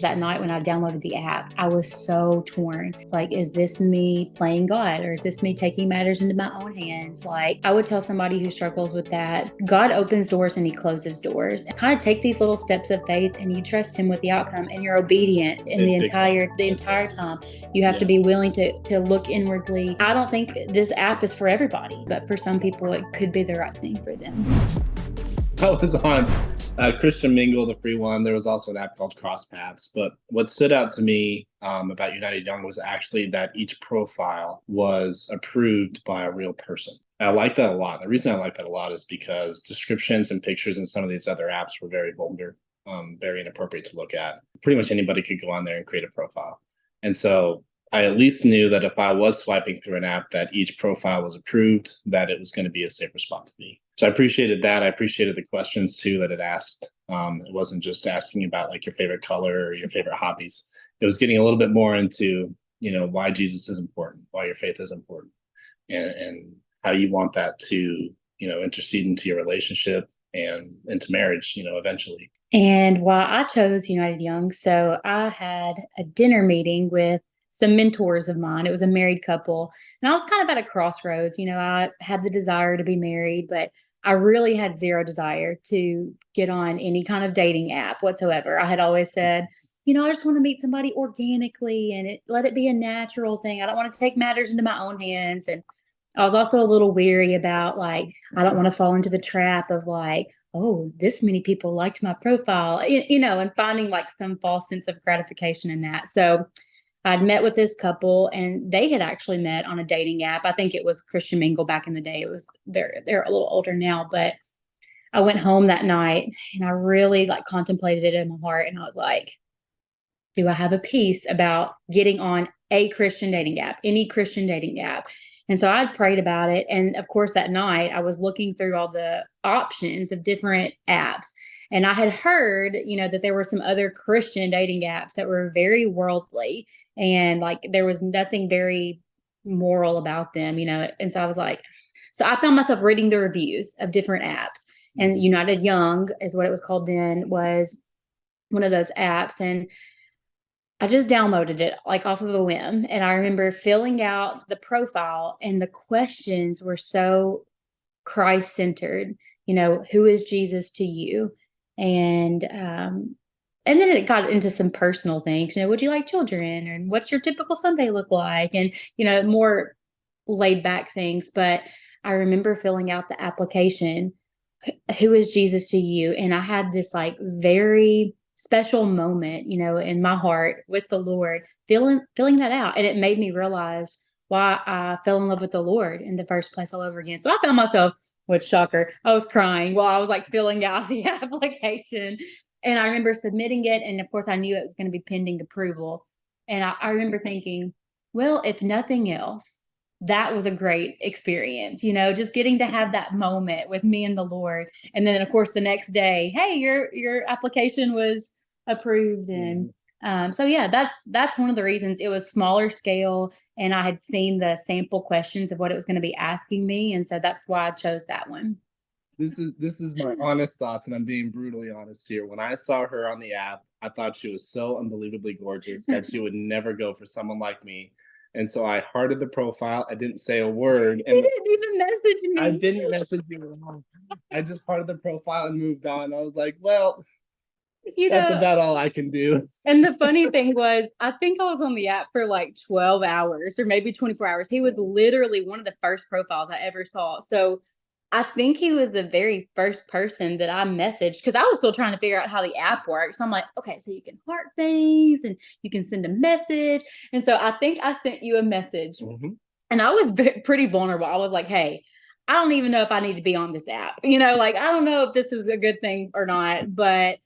That night when I downloaded the app, I was so torn. It's like, is this me playing God or is this me taking matters into my own hands? Like, I would tell somebody who struggles with that, God opens doors and he closes doors. Kind of take these little steps of faith and you trust him with the outcome and you're obedient in the entire time. You have to be willing to look inwardly. I don't think this app is for everybody, but for some people it could be the right thing for them. I was on Christian Mingle, the free one. There was also an app called Cross Paths. But what stood out to me about United Young was actually that each profile was approved by a real person. I like that a lot. The reason I like that a lot is because descriptions and pictures in some of these other apps were very vulgar, very inappropriate to look at. Pretty much anybody could go on there and create a profile. And so I at least knew that if I was swiping through an app that each profile was approved, that it was going to be a safer spot to be. So I appreciated that. I appreciated the questions too that it asked. It wasn't just asking about like your favorite color or your favorite hobbies. It was getting a little bit more into, why Jesus is important, why your faith is important, and how you want that to, intercede into your relationship and into marriage, eventually. And why I chose United Young, so I had a dinner meeting with some mentors of mine. It was a married couple. And I was kind of at a crossroads. I had the desire to be married, but I really had zero desire to get on any kind of dating app whatsoever. I had always said, I just want to meet somebody organically and let it be a natural thing. I don't want to take matters into my own hands. And I was also a little weary about I don't want to fall into the trap of oh, this many people liked my profile, and finding some false sense of gratification in that. So I'd met with this couple and they had actually met on a dating app. I think it was Christian Mingle back in the day. They're a little older now, but I went home that night and I really contemplated it in my heart. And I was like, do I have a peace about getting on a Christian dating app, any Christian dating app? And so I prayed about it. And of course, that night I was looking through all the options of different apps. And I had heard, that there were some other Christian dating apps that were very worldly and there was nothing very moral about them, And so I was like, so I found myself reading the reviews of different apps. And United Young is what it was called then, was one of those apps. And I just downloaded it off of a whim. And I remember filling out the profile and the questions were so Christ centered. Who is Jesus to you? And then it got into some personal things. Would you like children? And what's your typical Sunday look like? And, more laid back things. But I remember filling out the application, who is Jesus to you? And I had this very special moment, in my heart with the Lord, filling that out. And it made me realize why I fell in love with the Lord in the first place all over again. So I found myself, which shocker, I was crying while I was filling out the application. And I remember submitting it. And of course I knew it was going to be pending approval. And I remember thinking, well, if nothing else, that was a great experience, just getting to have that moment with me and the Lord. And then of course the next day, hey, your application was approved. And so yeah, that's one of the reasons. It was smaller scale and I had seen the sample questions of what it was going to be asking me. And so that's why I chose that one. This is my honest thoughts, and I'm being brutally honest here. When I saw her on the app, I thought she was so unbelievably gorgeous that she would never go for someone like me. And so I hearted the profile. I didn't say a word. And you didn't even message me. I didn't message you at all. I just hearted the profile and moved on. I was like, well, that's about all I can do. And the funny thing was, I think I was on the app for 12 hours or maybe 24 hours. He was literally one of the first profiles I ever saw. So I think he was the very first person that I messaged because I was still trying to figure out how the app works. So I'm like, okay, so you can heart things and you can send a message. And so I think I sent you a message and I was pretty vulnerable. I was like, hey, I don't even know if I need to be on this app. I don't know if this is a good thing or not, but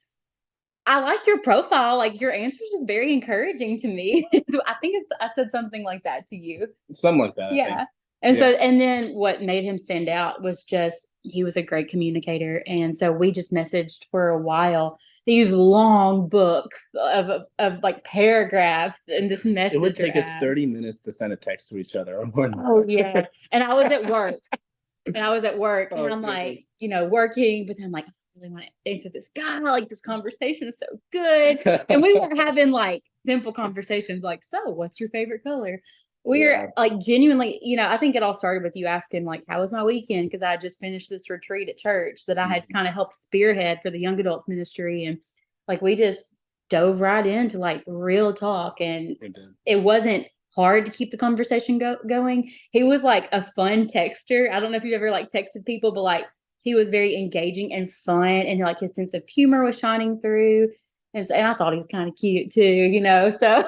I liked your profile. Your answer was just very encouraging to me. So I think I said something like that to you. Something like that. Yeah. And so, and then what made him stand out was just, he was a great communicator. And so we just messaged for a while, these long books of paragraphs in this message. It would take us 30 minutes to send a text to each other. Oh yeah. And I was at work and I'm like, working, but then I'm like, really want to dance with this guy. Like this conversation is so good. And we weren't having like simple conversations like, so what's your favorite color? Yeah. We're like genuinely, I think it all started with you asking, like, how was my weekend? Because I just finished this retreat at church that I had kind of helped spearhead for the young adults ministry. And like we just dove right into like real talk. And it wasn't hard to keep the conversation going. He was like a fun texter. I don't know if you've ever like texted people, but like he was very engaging and fun, and like his sense of humor was shining through. And I thought he was kind of cute too. So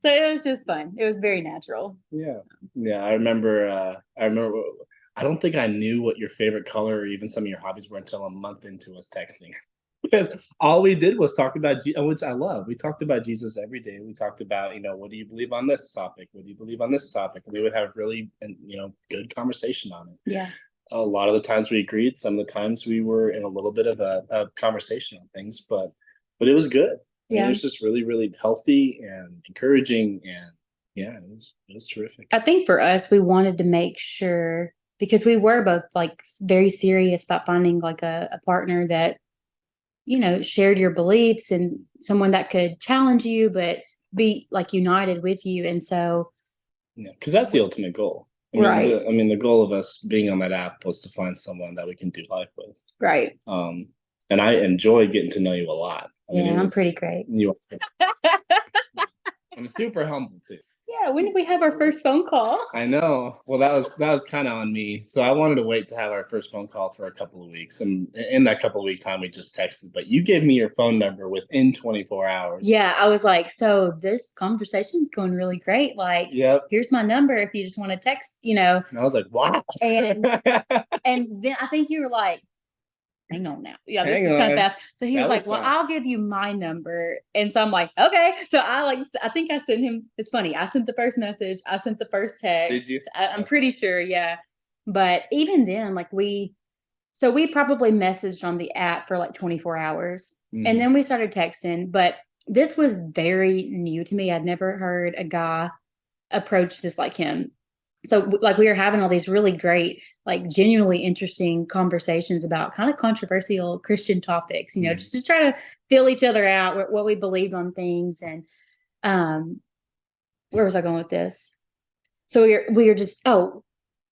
so it was just fun. It was very natural. Yeah. Yeah. I remember I don't think I knew what your favorite color or even some of your hobbies were until a month into us texting. Because all we did was talk about which I love. We talked about Jesus every day. We talked about, what do you believe on this topic? What do you believe on this topic? And we would have really, good conversation on it. Yeah. A lot of the times we agreed. Some of the times we were in a little bit of a conversation on things, but it was good. Yeah. It was just really, really healthy and encouraging, and yeah, it was terrific. I think for us, we wanted to make sure, because we were both like very serious about finding like a partner that shared your beliefs and someone that could challenge you, but be like united with you. And so, Yeah, because that's the ultimate goal. Right. The goal of us being on that app was to find someone that we can do life with. Right. And I enjoyed getting to know you a lot. I'm pretty great. I'm super humble too. Yeah. When did we have our first phone call? I know. Well, that was kind of on me. So I wanted to wait to have our first phone call for a couple of weeks, and in that couple of week time, we just texted. But you gave me your phone number within 24 hours. Yeah, I was like, so this conversation's going really great. Like, Yep. Here's my number if you just want to text. And I was like, wow. And then I think you were like, hang on now. Yeah, this Hang is kind of on. fast. So he was That like, was well, fast. I'll give you my number. And so I'm like, okay. So I think I sent him, it's funny. I sent the first message. I sent the first text. Did you? I'm pretty sure. Yeah. But even then, like so we probably messaged on the app for like 24 hours. And then we started texting. But this was very new to me. I'd never heard a guy approach this like him. So like we were having all these really great, like genuinely interesting conversations about kind of controversial Christian topics, just to try to fill each other out what we believed on things. And where was I going with this? So we were just,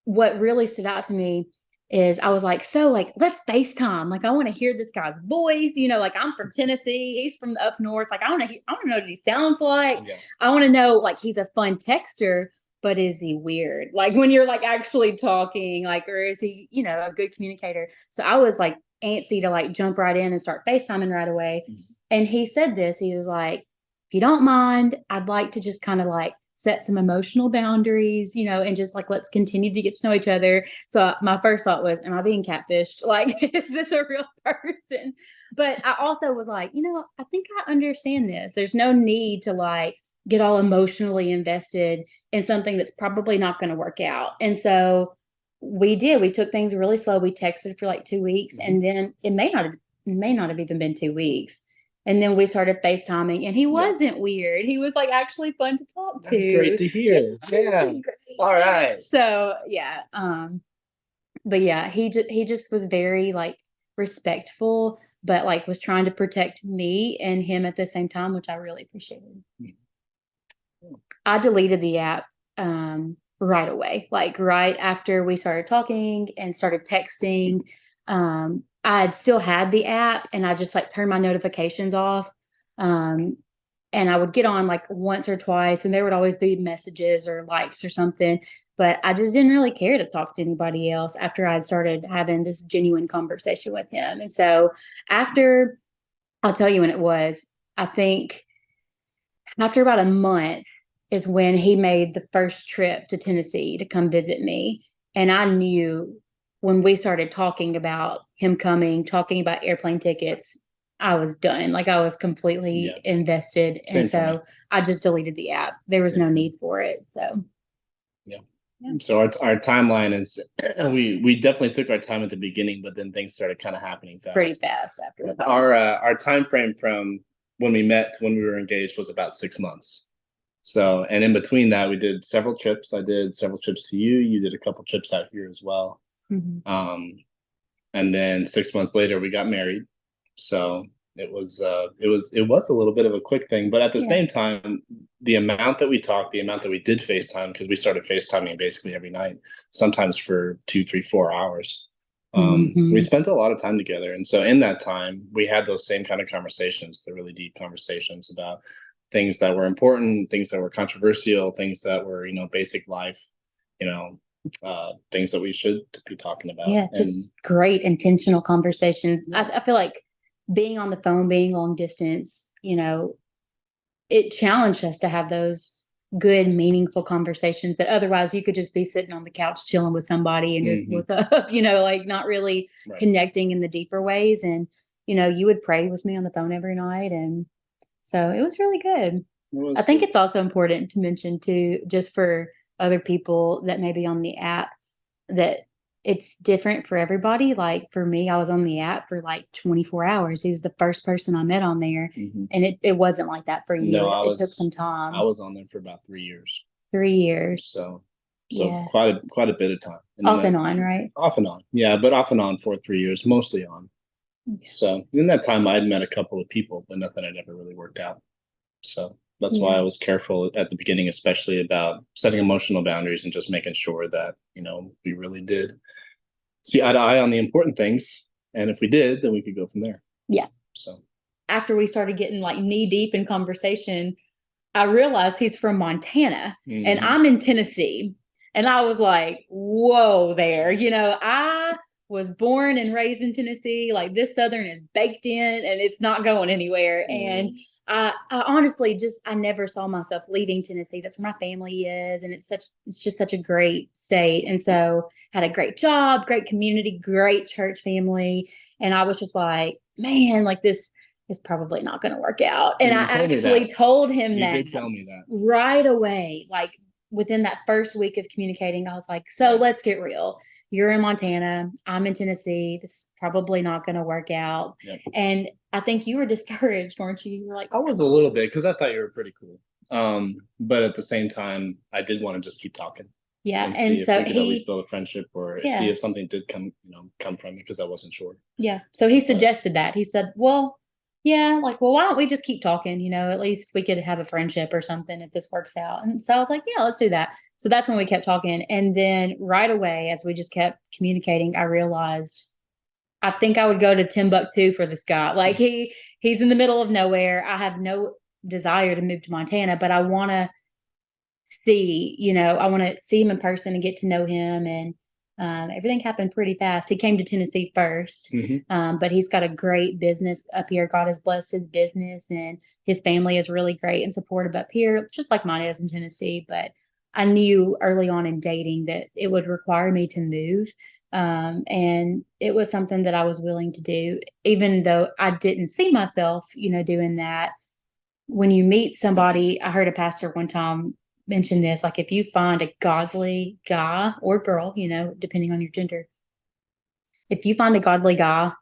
what really stood out to me is I was like, so like, let's FaceTime. Like, I want to hear this guy's voice. Like I'm from Tennessee. He's from the up north. Like, I want to know what he sounds like. Yeah. I want to know, like, he's a fun texter, but is he weird? Like when you're like actually talking, like, or is he, a good communicator? So I was like antsy to like jump right in and start FaceTiming right away. Mm-hmm. And he said this, he was like, if you don't mind, I'd like to just kind of like set some emotional boundaries, and just like, let's continue to get to know each other. So my first thought was, am I being catfished? Like, is this a real person? But I also was like, I think I understand this. There's no need to like get all emotionally invested in something that's probably not going to work out. And so we took things really slow. We texted for like 2 weeks, mm-hmm. and then it may not have even been 2 weeks. And then we started FaceTiming, and he wasn't weird. He was like actually fun to talk to. That's great to hear. Yeah. All right. So yeah. But yeah, he just was very like respectful, but like was trying to protect me and him at the same time, which I really appreciated. Mm-hmm. I deleted the app right away, like right after we started talking and started texting. I still had the app, and I just like turned my notifications off. And I would get on like once or twice, and there would always be messages or likes or something. But I just didn't really care to talk to anybody else after I started having this genuine conversation with him. And so after, I'll tell you when it was, I think after about a month is when he made the first trip to Tennessee to come visit me. And I knew when we started talking about him coming, talking about airplane tickets, I was done. Like I was completely invested. Same and so I just deleted the app. There was no need for it. So yeah. So our timeline is we definitely took our time at the beginning, but then things started kind of happening fast. Pretty fast after that. Our time frame from when we met to when we were engaged was about 6 months. So, and in between that, we did several trips. I did several trips to you. You did a couple trips out here as well. Mm-hmm. And then 6 months later, we got married. So it was a little bit of a quick thing, but at the Yeah. same time, the amount that we talked, the amount that we did FaceTime, because we started FaceTiming basically every night, sometimes for 2, 3, 4 hours. We Hmm. spent a lot of time together, and so in that time, we had those same kind of conversations, the really deep conversations about things that were important, things that were controversial, things that were basic life, you know, things that we should be talking about. Yeah, And just great intentional conversations. yeah. I feel like being on the phone, being long distance, it challenged us to have those good, meaningful conversations that otherwise you could just be sitting on the couch chilling with somebody and just Hmm. what's up, like not really Right. connecting in the deeper ways. And, you would pray with me on the phone every night. And so it was really good. It I was think good. it's also important to mention too, just for other people that may be on the app, that it's different for everybody. Like for me, I was on the app for like 24 hours. He was the first person I met on there. Hmm. And it wasn't like that for you. No, It took some I time. was on there for about 3 years. 3 years. So Yeah. quite a bit of time. And then Off and on, right? off and on. Yeah, but off and on for 3 years, mostly on. Yeah. So in that time I'd met a couple of people, but nothing had ever really worked out. So that's why Yeah. I was careful at the beginning, especially about setting emotional boundaries and just making sure that, we really did see eye to eye on the important things. And if we did, then we could go from there. Yeah. So After we started getting like knee deep in conversation, I realized he's from Montana and hmm. I'm in Tennessee. And I was like, whoa, there. I was born and raised in Tennessee. Like this Southern is baked in and it's not going anywhere. And I honestly I never saw myself leaving Tennessee. That's where my family is. And it's just such a great state. And so had a great job, great community, great church family. And I was just like, man, like this is probably not going to work out. And I You told me actually that. told him You that did tell me that. right away. Like within that first week of communicating, I was like, so Yeah. let's get real. You're in Montana. I'm in Tennessee. This is probably not going to work out. Yep. And I think you were discouraged, weren't you? You were like, I was a little bit because I thought you were pretty cool. But at the same time, I did want to just keep talking yeah. and see And if so we could at least build a friendship or see yeah, if something did come from it because I wasn't sure. yeah. So he But suggested that. He said, well, yeah, like, well, why don't we just keep talking? At least we could have a friendship or something if this works out. And so I was like, yeah, let's do that. So that's when we kept talking. And then right away, as we just kept communicating, I realized I think I would go to Timbuktu for this guy. Like he's in the middle of nowhere. I have no desire to move to Montana, but I want to I want to see him in person and get to know him. And everything happened pretty fast. He came to Tennessee first, mhm. but he's got a great business up here. God has blessed his business, and his family is really great and supportive up here, just like mine is in Tennessee. But I knew early on in dating that it would require me to move. And it was something that I was willing to do, even though I didn't see myself, doing that. When you meet somebody, I heard a pastor one time mention this, like if you find a godly guy or girl, depending on your gender, if you find a godly guy,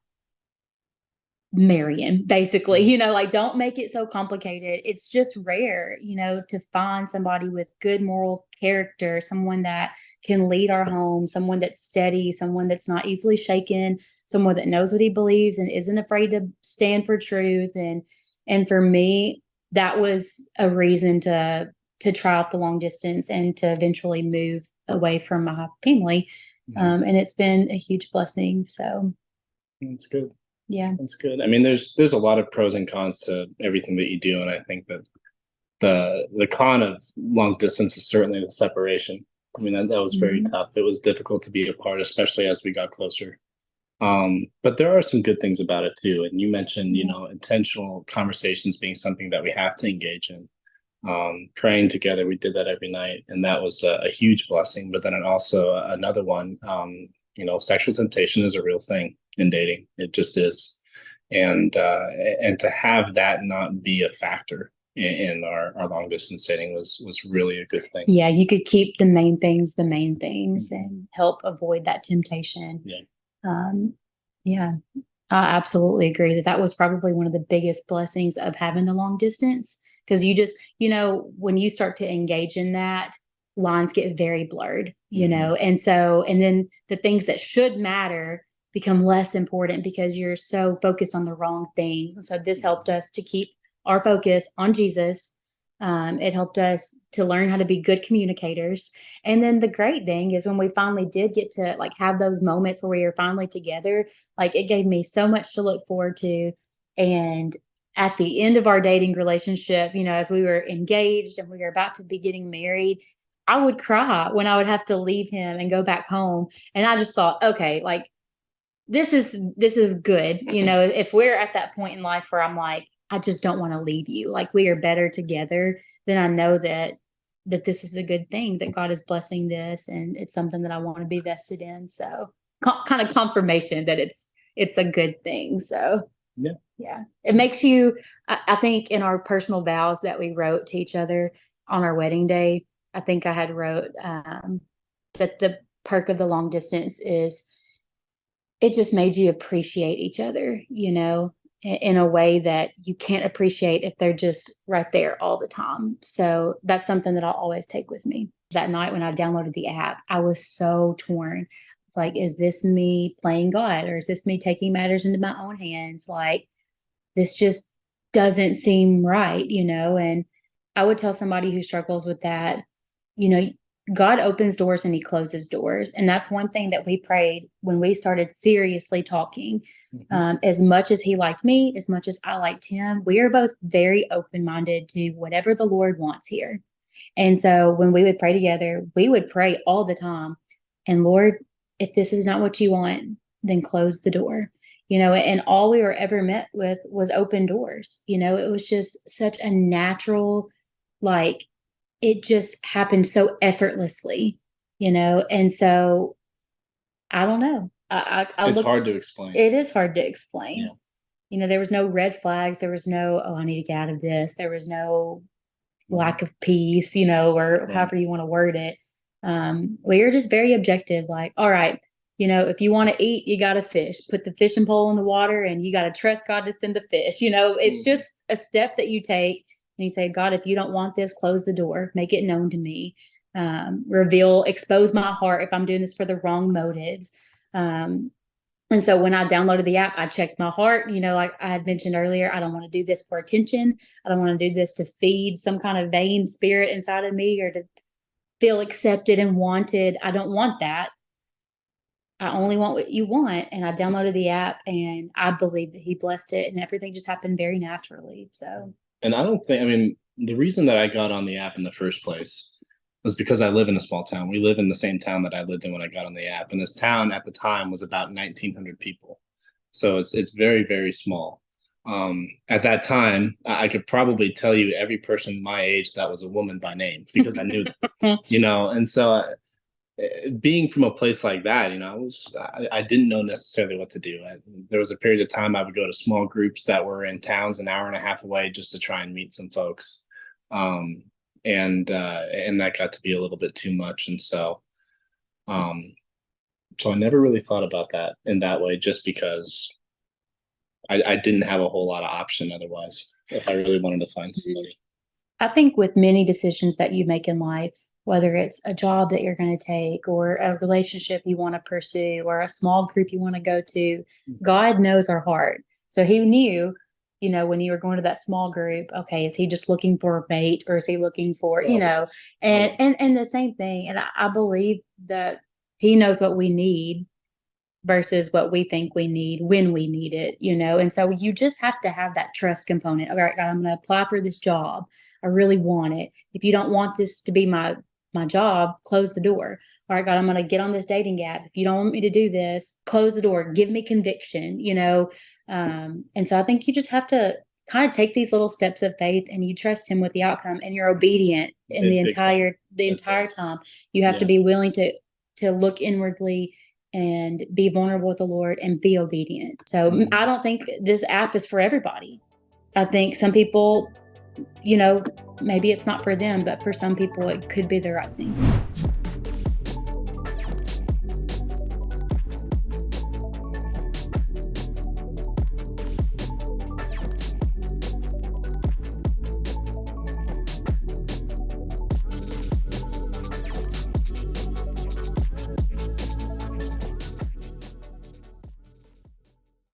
marry him, basically. Like don't make it so complicated. It's just rare, to find somebody with good moral character, someone that can lead our home, someone that's steady, someone that's not easily shaken, someone that knows what he believes and isn't afraid to stand for truth. And for me, that was a reason to try out the long distance and to eventually move away from my family. And it's been a huge blessing. So That's good. yeah. That's good. I mean, there's a lot of pros and cons to everything that you do, and I think that the con of long distance is certainly the separation. I mean, that was very Mhm. tough. It was difficult to be apart, especially as we got closer. But there are some good things about it too. And you mentioned, Yeah. intentional conversations being something that we have to engage in. Praying together, we did that every night, and that was a huge blessing. But then it also another one, sexual temptation is a real thing in dating. It just is, and and to have that not be a factor in our long distance dating was really a good thing. Yeah, you could keep the main things, Mhm. and help avoid that temptation. Yeah. Um, yeah, I absolutely agree that that was probably one of the biggest blessings of having the long distance, because you just, when you start to engage in that, lines get very blurred, Mhm. and so, and then the things that should matter become less important because you're so focused on the wrong things. And so this helped us to keep our focus on Jesus. It helped us to learn how to be good communicators. And then the great thing is when we finally did get to like have those moments where we were finally together, like it gave me so much to look forward to. And at the end of our dating relationship, as we were engaged and we were about to be getting married, I would cry when I would have to leave him and go back home. And I just thought, okay, like this is good. If we're at that point in life where I'm like, I just don't want to leave you, like we are better together, then I know that this is a good thing, that God is blessing this and it's something that I want to be vested in. So kind of confirmation that it's a good thing. So Yeah. yeah, it makes you, I think in our personal vows that we wrote to each other on our wedding day, I think I had wrote that the perk of the long distance is it just made you appreciate each other, in a way that you can't appreciate if they're just right there all the time. So that's something that I'll always take with me. That night when I downloaded the app, I was so torn. It's like, is this me playing God, or is this me taking matters into my own hands? Like, this just doesn't seem right, And I would tell somebody who struggles with that, you know, God opens doors and he closes doors. And that's one thing that we prayed when we started seriously talking. As much as he liked me, as much as I liked him, we are both very open minded to whatever the Lord wants here. And so when we would pray together, we would pray all the time. And Lord, if this is not what you want, then close the door. And all we were ever met with was open doors. It was just such a natural, like, it just happened so effortlessly, and so I don't know. I It's look, hard to explain. it is hard to explain. Yeah. There was no red flags. There was no, oh, I need to get out of this. There was no lack of peace, or Right. however you want to word it. We are just very objective, like, all right, if you want to eat, you got to fish, put the fishing pole in the water and you got to trust God to send the fish. It's just a step that you take and you say, God, if you don't want this, close the door, make it known to me, expose my heart if I'm doing this for the wrong motives. And so when I downloaded the app, I checked my heart. Like I had mentioned earlier, I don't want to do this for attention. I don't want to do this to feed some kind of vain spirit inside of me or to feel accepted and wanted. I don't want that. I only want what you want. And I downloaded the app and I believe that he blessed it and everything just happened very naturally. So, And I mean, the reason that I got on the app in the first place was because I live in a small town. We live in the same town that I lived in when I got on the app. And this town at the time was about 1,900 people. So it's very, very small. At that time, I could probably tell you every person my age that was a woman by name because I knew them, and so being from a place like that, I didn't know necessarily what to do. There was a period of time I would go to small groups that were in towns an hour and a half away just to try and meet some folks, and that got to be a little bit too much, and um, so I never really thought about that in that way, just because I didn't have a whole lot of option otherwise if I really wanted to find somebody. I think with many decisions that you make in life, whether it's a job that you're going to take or a relationship you want to pursue or a small group you want to go to, God knows our heart. So he knew, when you were going to that small group, okay, is he just looking for a mate or is he looking for, and the same thing. And I believe that he knows what we need versus what we think we need when we need it, And so you just have to have that trust component. All right, God, I'm going to apply for this job. I really want it. If you don't want this to be my job, close the door. All right, God, I'm going to get on this dating app. If you don't want me to do this, close the door. Give me conviction, And so I think you just have to kind of take these little steps of faith and you trust him with the outcome and you're obedient in the entire time. You have to be willing to look inwardly and be vulnerable with the Lord and be obedient. So I don't think this app is for everybody. I think some people, maybe it's not for them, but for some people, it could be the right thing.